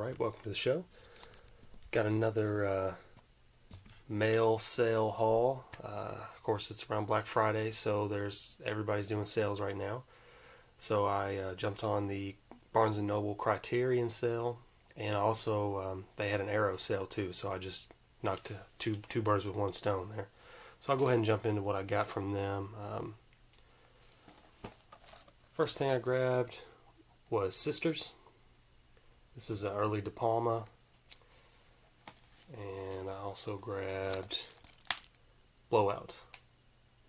Alright, welcome to the show. Got another mail sale haul. Of course, it's around Black Friday, so everybody's doing sales right now. So I jumped on the Barnes Noble Criterion Sale, and also they had an Arrow sale too, so I just knocked two birds with one stone there. So I'll go ahead and jump into what I got from them. First thing I grabbed was Sisters. This is an early De Palma. And I also grabbed Blowout,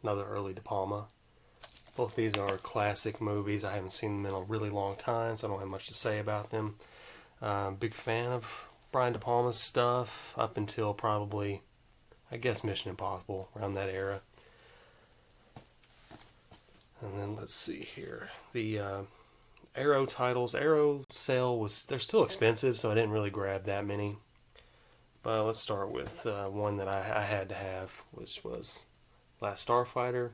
another early De Palma. Both these are classic movies. I haven't seen them in a really long time, so I don't have much to say about them. Big fan of Brian De Palma's stuff up until probably, I guess, Mission Impossible, around that era. And then let's see here. The Arrow titles. Arrow sale they're still expensive, so I didn't really grab that many. But let's start with one that I had to have, which was Last Starfighter.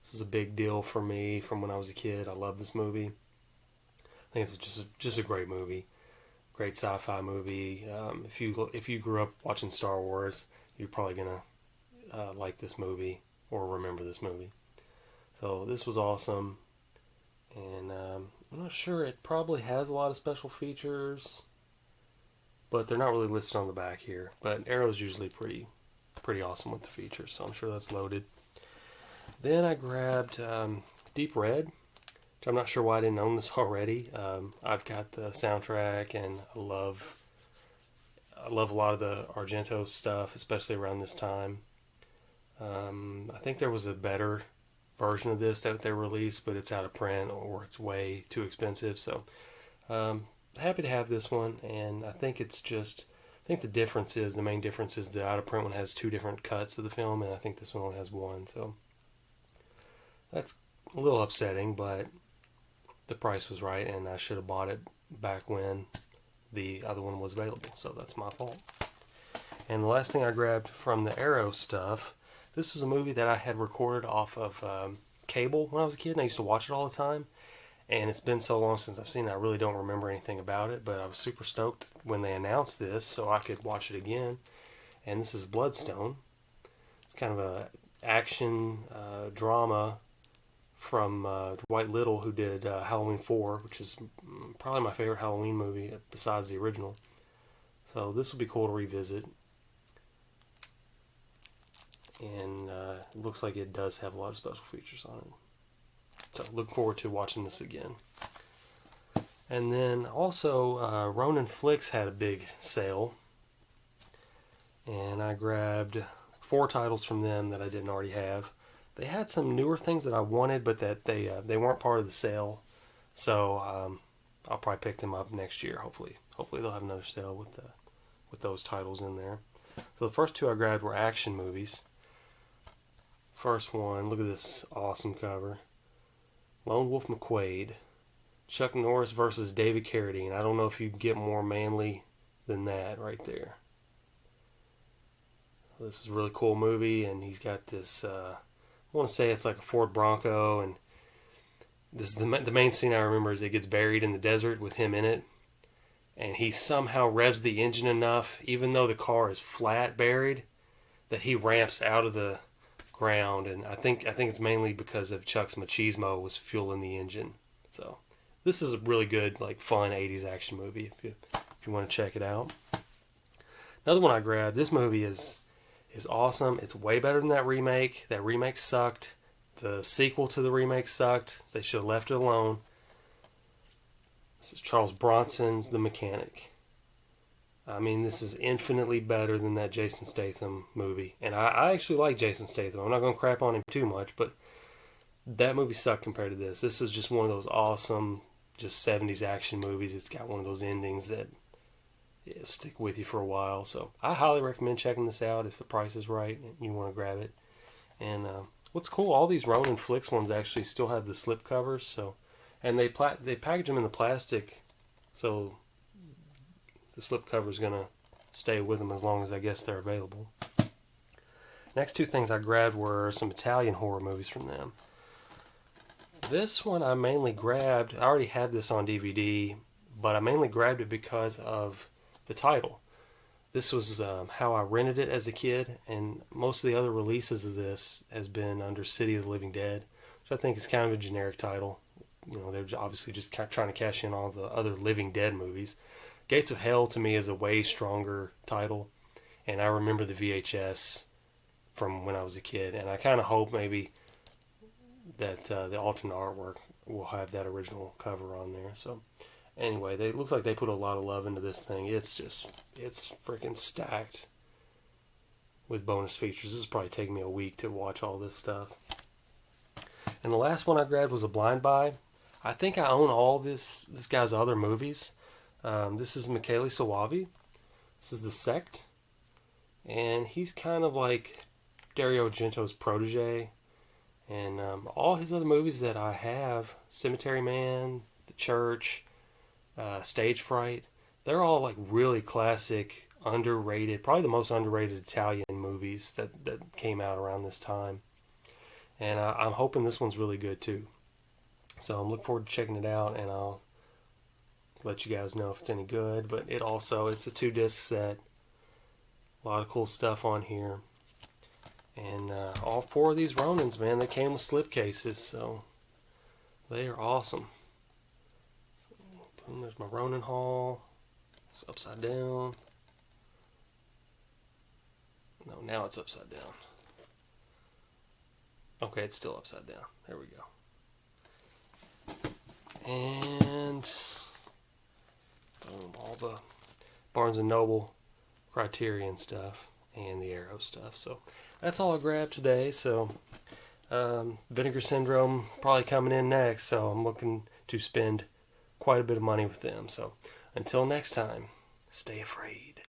This is a big deal for me from when I was a kid. I love this movie. I think it's just a great movie. Great sci-fi movie. If you grew up watching Star Wars, you're probably gonna like this movie or remember this movie. So this was awesome. And I'm not sure, it probably has a lot of special features, but they're not really listed on the back here. But Arrow's usually pretty awesome with the features, so I'm sure that's loaded. Then I grabbed Deep Red, which I'm not sure why I didn't own this already. I've got the soundtrack, and I love a lot of the Argento stuff, especially around this time. I think there was a better version of this that they released, but it's out of print or it's way too expensive. So happy to have this one, and I think the main difference is the out of print one has two different cuts of the film, and I think this one only has one. So that's a little upsetting, but the price was right, and I should have bought it back when the other one was available. So that's my fault. And the last thing I grabbed from the Arrow stuff. This was a movie that I had recorded off of cable when I was a kid, and I used to watch it all the time. And it's been so long since I've seen it, I really don't remember anything about it, but I was super stoked when they announced this so I could watch it again. And this is Bloodstone. It's kind of a action drama from Dwight Little, who did Halloween 4, which is probably my favorite Halloween movie besides the original. So this will be cool to revisit. And it looks like it does have a lot of special features on it. So looking forward to watching this again. And then also Ronin Flicks had a big sale. And I grabbed 4 titles from them that I didn't already have. They had some newer things that I wanted, but that they weren't part of the sale. So I'll probably pick them up next year, hopefully. Hopefully they'll have another sale with those titles in there. So the first 2 I grabbed were action movies. First one, look at this awesome cover. Lone Wolf McQuade. Chuck Norris versus David Carradine. I don't know if you can get more manly than that right there. This is a really cool movie, and he's got this, I want to say it's like a Ford Bronco, and this is the main scene I remember is it gets buried in the desert with him in it, and he somehow revs the engine enough, even though the car is flat buried, that he ramps out of the ground, and I think it's mainly because of Chuck's machismo was fueling the engine. So this is a really good, like, fun 80s action movie if you want to check it out. Another one I grabbed, this movie is awesome. It's way better than that remake. That remake sucked. The sequel to the remake sucked. They should have left it alone. This is Charles Bronson's The Mechanic. I mean, this is infinitely better than that Jason Statham movie. And I actually like Jason Statham. I'm not going to crap on him too much, but that movie sucked compared to this. This is just one of those awesome, just 70s action movies. It's got one of those endings that stick with you for a while. So I highly recommend checking this out if the price is right and you want to grab it. And what's cool, all these Ronin Flicks ones actually still have the slip covers. So, and they package them in the plastic, so the slip cover is going to stay with them as long as I guess they're available. Next 2 things I grabbed were some Italian horror movies from them. This one I mainly grabbed, I already had this on DVD, but I mainly grabbed it because of the title. This was how I rented it as a kid, and most of the other releases of this has been under City of the Living Dead, which I think is kind of a generic title. You know, they're obviously just trying to cash in all the other Living Dead movies. Gates of Hell to me is a way stronger title, and I remember the VHS from when I was a kid, and I kind of hope maybe that the alternate artwork will have that original cover on there. So anyway, it looks like they put a lot of love into this thing. It's freaking stacked with bonus features. This is probably taking me a week to watch all this stuff. And the last one I grabbed was a blind buy. I think I own all this guy's other movies. This is Michele Soavi. This is The Sect. And he's kind of like Dario Argento's protege. And all his other movies that I have, Cemetery Man, The Church, Stage Fright, they're all like really classic, underrated, probably the most underrated Italian movies that came out around this time. And I'm hoping this one's really good too. So I'm looking forward to checking it out, and I'll let you guys know if it's any good. But it's a 2-disc set. A lot of cool stuff on here. And all 4 of these Ronins, man, they came with slipcases, so they are awesome. Boom, there's my Ronin haul. It's upside down. No, now it's upside down. Okay, it's still upside down. There we go. And boom, all the Barnes Noble Criterion stuff and the Arrow stuff. So that's all I grabbed today. So Vinegar Syndrome probably coming in next. So I'm looking to spend quite a bit of money with them. So until next time, stay afraid.